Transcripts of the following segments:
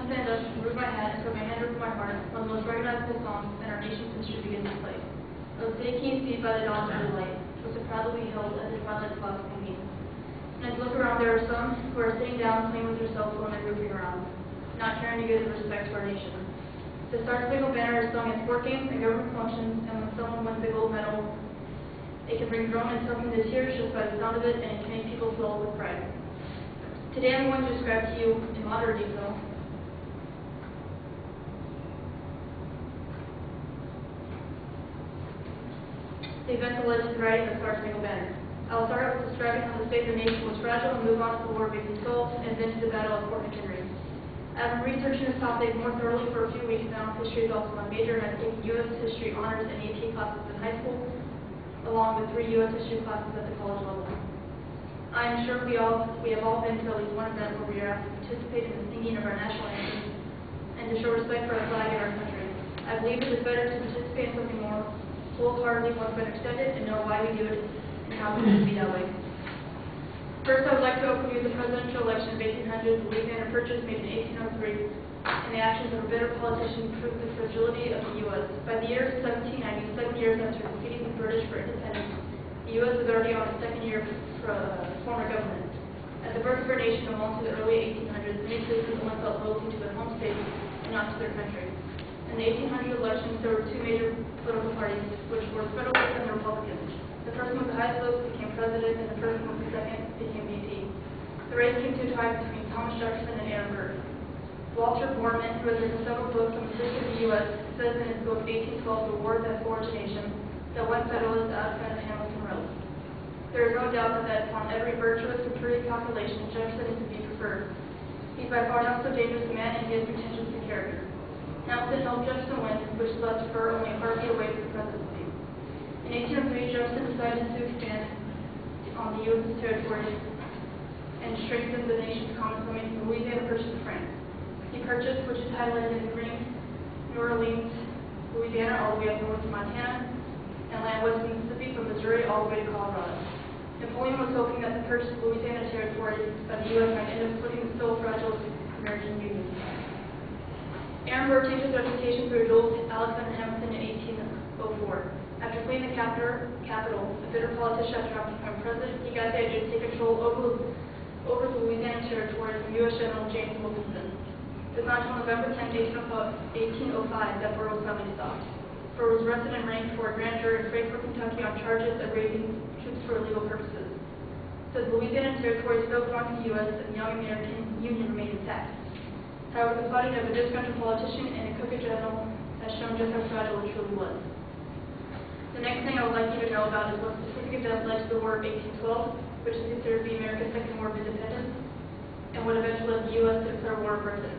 to stand up, remove my hat, and put my hand over my heart, one of the most recognizable songs in our nation's history begins to play. O City King seated by the dawn's early light, was so proudly beheld as the twilight clouds gleaming. And as I look around, there are some who are sitting down playing with their cell phone and goofing around, not caring to give the respect to our nation. The Star Spangled Banner is sung at sport games and government functions, and when someone wins a gold medal, it can bring drum and something to tears just by the sound of it, and it can make people fill with pride. Today I'm going to describe to you in moderate detail the events that led to the writing of the Star Spangled Banner. I will start out with describing how the state of the nation was fragile and move on to the War of 1812 and then to the Battle of Fort McHenry. I've been researching this topic more thoroughly for a few weeks now. History is also my major, and I've taken U.S. History honors and AP classes in high school, along with 3 U.S. History classes at the college level. I am sure we have all been to at least one event where we are asked to participate in the singing of our national anthem and to show respect for our flag and our country. I believe it is better to participate in something more wholeheartedly once been extended and know why we do it and how it needs to be that way. First, I would like to overview the presidential election of 1800, the Louisiana Purchase made in 1803, and the actions of a bitter politician proved the fragility of the U.S. By the year 1790, 7 years after defeating the British for independence, the U.S. was already on its second year of former government. At the birth of our nation along to the early 1800s, many citizens only felt loyalty to their home state and not to their country. In the 1800 elections, there were 2 major political parties, which were Federalists and the Republicans. The person with the highest votes became president, and the person with the second became VP. The race came to a tie between Thomas Jefferson and Aaron Burr. Walter Borman, who has written several books on the history of the U.S., says in his book 1812, The War That Forged a Nation, that one Federalist outspent Hamilton Road. There is no doubt that upon every virtuous and prudent calculation, Jefferson is to be preferred. He's by far not so dangerous a man, and he has pretensions in character. Hamilton helped Jefferson win, which left Burr only a heartbeat away from the presidency. In 1803, Jefferson decided to expand on the U.S. territories and strengthen the nation's common limits from Louisiana Purchase to France. He purchased, which is highlighted in green, New Orleans, Louisiana, all the way up north to Montana, and land west of Mississippi from Missouri all the way to Colorado. Napoleon was hoping that the purchased Louisiana territory by the U.S. might end up splitting the still fragile American Union. Aaron Burr takes his reputation through a duel with Alexander Hamilton in 1804. After fleeing the capital, a bitter politician after becoming president, he got the idea to take control over the Louisiana territory from U.S. General James Wilkinson. It was not until November 10, 1805 that Burr was finally stopped. Burr was arrested and arraigned before a grand jury in Frankfort, Kentucky on charges of raising troops for illegal purposes. So the Louisiana territory still belonged to the U.S. and the young American Union remained intact. However, the fighting of a disgruntled politician and a crooked general has shown just how fragile it truly was. The next thing I would like you to know about is what specific event led to the War of 1812, which is considered to be America's second war of independence, and what eventually led the U.S. to declare war of Britain.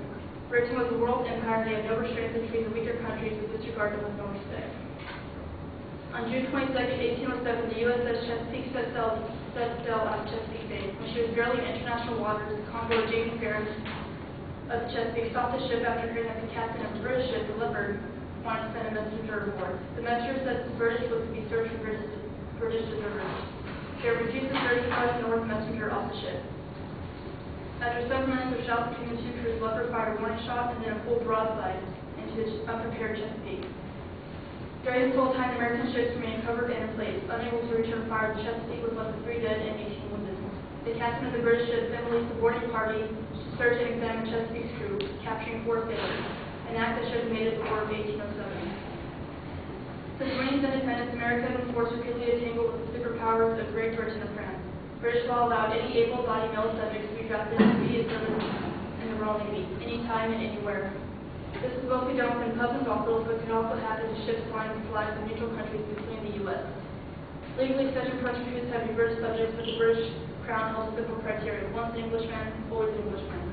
Britain was a world empire, and they had no restraints between the weaker countries with disregard with no respect. On June 22, 1807, the USS Chesapeake set sail out of Chesapeake Bay. When she was barely in international waters, Commodore James Barron of the Chesapeake stopped the ship after hearing that the captain of the British ship, the Leopard, wanted to send a messenger aboard. The messenger said the British was to be searched for British deserters. They refused to search the North messenger off the ship. After 7 minutes of shouts between the two crews, Leopard fired a warning shot and then a full broadside into the unprepared Chesapeake. During this whole time, the American ships remained covered and in place. Unable to return fire, the Chesapeake was left with 3 dead and 18 wounded. The captain of the British ship then released the boarding party to search and examine Chesapeake's crew, capturing 4 sailors, an act that should have made it the War of 1807. Since winning independence, America had been forced repeatedly to tangle with the superpowers of Great Britain and France. British law allowed any able-bodied male subjects to be drafted into immediate service in the Royal Navy, anytime and anywhere. This was mostly done within pubs and brothels, but could also happen to ships flying with flags of neutral countries, including the U.S. Legally, such approach crews had to be British subjects, but the British Crown held a simple criteria: once an Englishman, always an Englishman.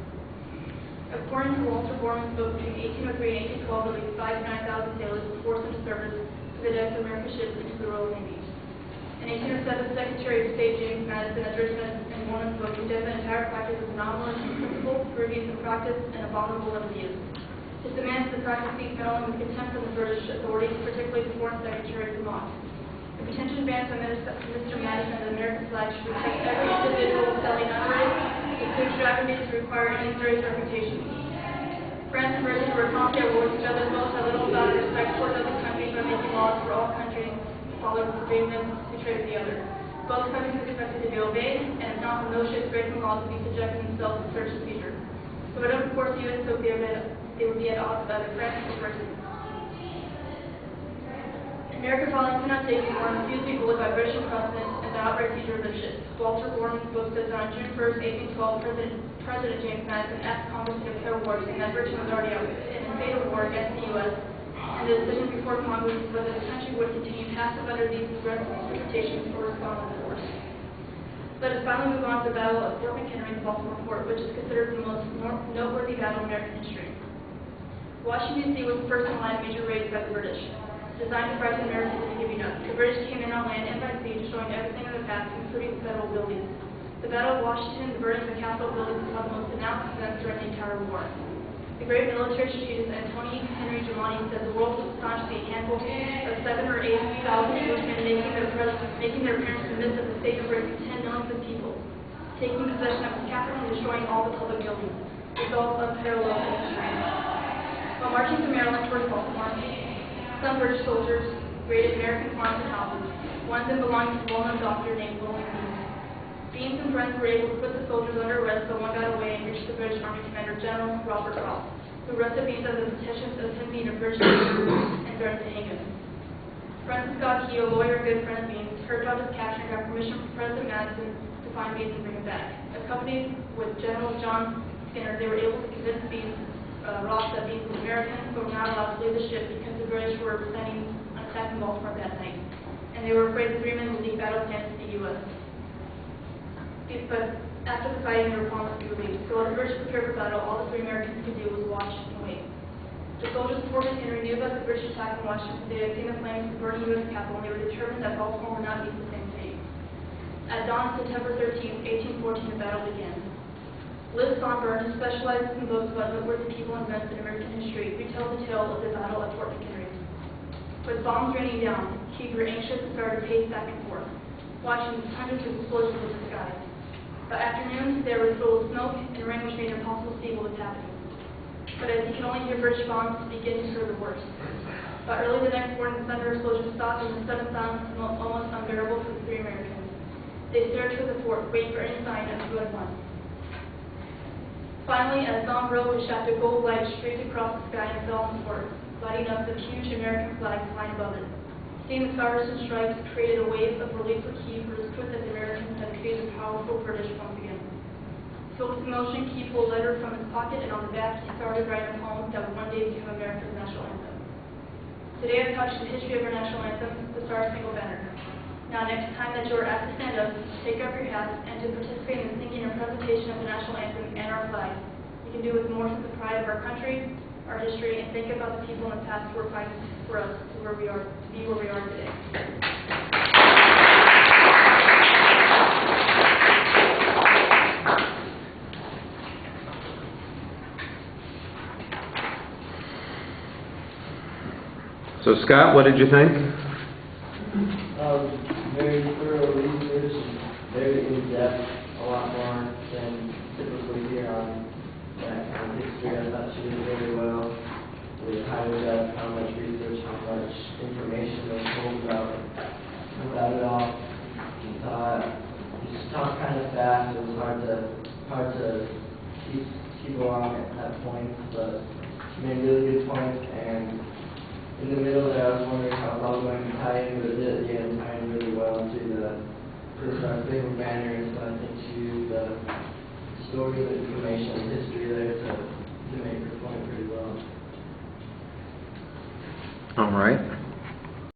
According to Walter Borman's book, between 1803 and 1812, at least 5,000 to 9,000 sailors were forced into service to the decks of American ships into the Royal Navy. In 1807, Secretary of State James Madison has written in one of his books condemned the entire practice as anomalous in principle, previous in practice, and abominable in abuse. His demands that the practice be met only with contempt from the British authorities, particularly the Foreign Secretary of Vermont. The pretension banned by Mr. Madison of the American flag should protect every individual selling unrated, with extravagance to require any serious reputation. policy awards each other both a little about respect towards other countries by making laws for all countries to follow agreements to trade with the other. Both countries are expected to be obeyed, and if not, no ships breaking laws will be subjecting themselves to search and seizure. So it doesn't force the U.S. to be they would be at odds with other friends or persons. American following cannot take anymore and refuse to be bullied by British precedent and the outright seizure of their ships. Walter Borman's book says that on June 1st, 1812, President James Madison asked Congress to declare war, saying that Britain was already out in a state of war against the U.S., and the decision before Congress was whether the country would continue passive under these aggressive interpretations or respond with force. Let us finally move on to the Battle of Fort McHenry in Baltimore Fort, which is considered the most noteworthy battle in American history. Washington, D.C. was the first in line of major raids by the British. Designed to frighten Americans into giving up, the British came in on land and by sea, destroying everything in their path, including the federal buildings. The Battle of Washington, the burning of the Capitol buildings, was one of the most denounced events during the entire war. The great military strategist Antony Henry Germani said the world was astonished to see a handful of 7,000 or 8,000 Englishmen making their appearance in the midst of the state embracing 10 millions of people, taking possession of the capital and destroying all the public buildings. Results unparalleled in history. While marching to Maryland towards Baltimore, some British soldiers raided American farms and houses, one of them belonging to a well-known doctor named William Bean. Beans and friends were able to put the soldiers under arrest, but one got away and reached the British Army Commander General Robert Ross, who arrested Beans under the suspicion of him being a British soldier and threatened to hang him. Francis Scott Key, a lawyer and good friend of Beans, heard about his capture and got permission from President Madison to find Beans and bring him back. Accompanied with General John Skinner, they were able to convince Beans Ross that Beans was American, but were not allowed to leave the ship because the British were planning on attacking Baltimore that night, and they were afraid the three men would leak battle plans to the U.S. But after the fighting, they were promised to be released. So while the British prepared for battle, all the three Americans could do was watch and wait. The soldiers of Fort McHenry knew about the British attack on Washington. They had seen the flames of the burning U.S. Capitol, and they were determined that Baltimore would not be the same fate. At dawn, September 13, 1814, the battle began. Liz Sonberg, who specializes in books about noteworthy people and events in American history, retells the tale of the battle at Fort McHenry. With bombs raining down, he grew anxious and started to pace back and forth, watching hundreds of explosions in the sky. By afternoon, there was full of smoke and rain, which made it impossible to see what was happening. But as he could only hear British bombs, he began to hear the worst. By early the next morning, the thunder explosion stopped, and the sudden sound was almost unbearable for the three Americans. They stared toward the fort, waiting for any sign of who had won. Finally, as dawn broke, a shaft of gold light streaked across the sky and fell on the fort, lighting up the huge American flag flying above it. Seeing the stars and stripes created a wave of relief for Key for his proof that the Americans had defeated the powerful British once again. Filled with emotion, Key pulled a letter from his pocket, and on the back he started writing a poem that would one day become America's national anthem. Today I've touched the history of our national anthem, the Star-Spangled Banner. Now, next time that you are asked to stand up, take up your hats, and to participate in the singing and presentation of the national anthem and our flag. You can do it with more sense of pride of our country, our history, and think about the people in the past who were fighting for us to be where we are today. So, Scott, what did you think? Very thorough research and very in-depth, a lot more than typically here on that kind of history. I thought she did very well with how much research, how much information was told about it all. She talked kind of fast. It was hard to keep along at that point, but she made really good points. And in the middle there, I was wondering how it was going to tie in, but it did, yeah, tie in really well to the Star-Spangled Banner. So I think she used the story, the information, and history there to make her point pretty well. All right.